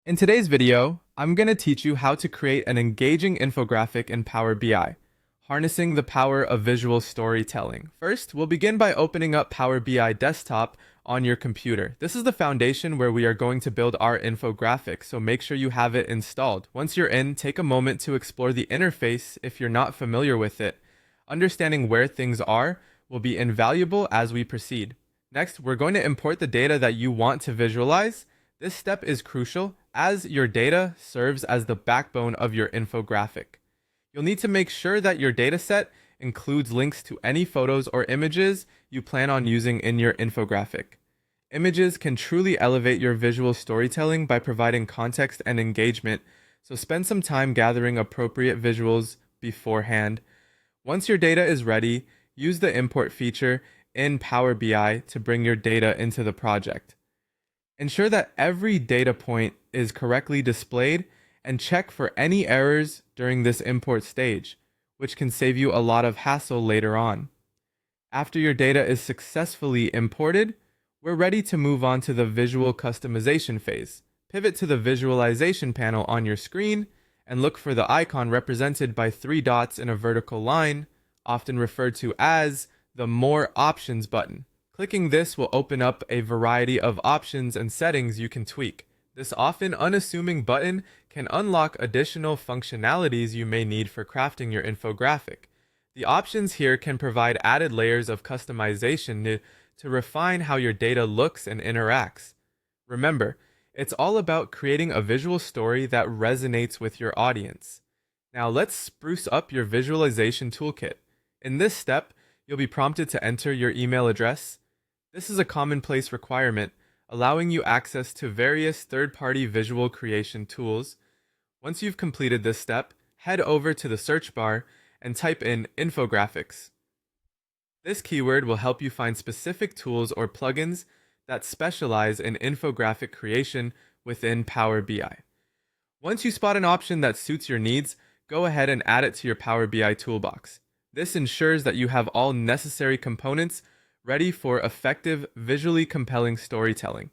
In today's video, I'm going to teach you how to create an engaging infographic in Power BI, harnessing the power of visual storytelling. First, we'll begin by opening up Power BI Desktop on your computer. This is the foundation where we are going to build our infographic, so make sure you have it installed. Once you're in, take a moment to explore the interface if you're not familiar with it. Understanding where things are will be invaluable as we proceed. Next, we're going to import the data that you want to visualize. This step is crucial as your data serves as the backbone of your infographic. You'll need to make sure that your dataset includes links to any photos or images you plan on using in your infographic. Images can truly elevate your visual storytelling by providing context and engagement, so spend some time gathering appropriate visuals beforehand. Once your data is ready, use the import feature in Power BI to bring your data into the project. Ensure that every data point is correctly displayed and check for any errors during this import stage, which can save you a lot of hassle later on. After your data is successfully imported, we're ready to move on to the visual customization phase. Pivot to the visualization panel on your screen and look for the icon represented by 3 dots in a vertical line, often referred to as the More Options button. Clicking this will open up a variety of options and settings you can tweak. This often unassuming button can unlock additional functionalities you may need for crafting your infographic. The options here can provide added layers of customization to refine how your data looks and interacts. Remember, it's all about creating a visual story that resonates with your audience. Now let's spruce up your visualization toolkit. In this step, you'll be prompted to enter your email address. This is a commonplace requirement, allowing you access to various third-party visual creation tools. Once you've completed this step, head over to the search bar and type in infographics. This keyword will help you find specific tools or plugins that specialize in infographic creation within Power BI. Once you spot an option that suits your needs, go ahead and add it to your Power BI toolbox. This ensures that you have all necessary components ready for effective, visually compelling storytelling.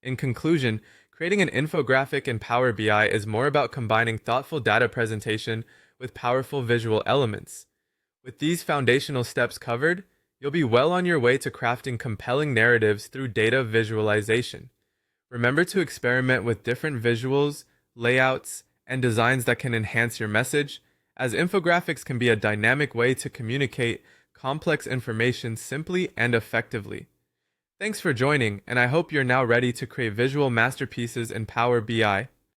In conclusion, creating an infographic in Power BI is more about combining thoughtful data presentation with powerful visual elements. With these foundational steps covered, you'll be well on your way to crafting compelling narratives through data visualization. Remember to experiment with different visuals, layouts, and designs that can enhance your message, as infographics can be a dynamic way to communicate complex information simply and effectively. Thanks for joining, and I hope you're now ready to create visual masterpieces in Power BI.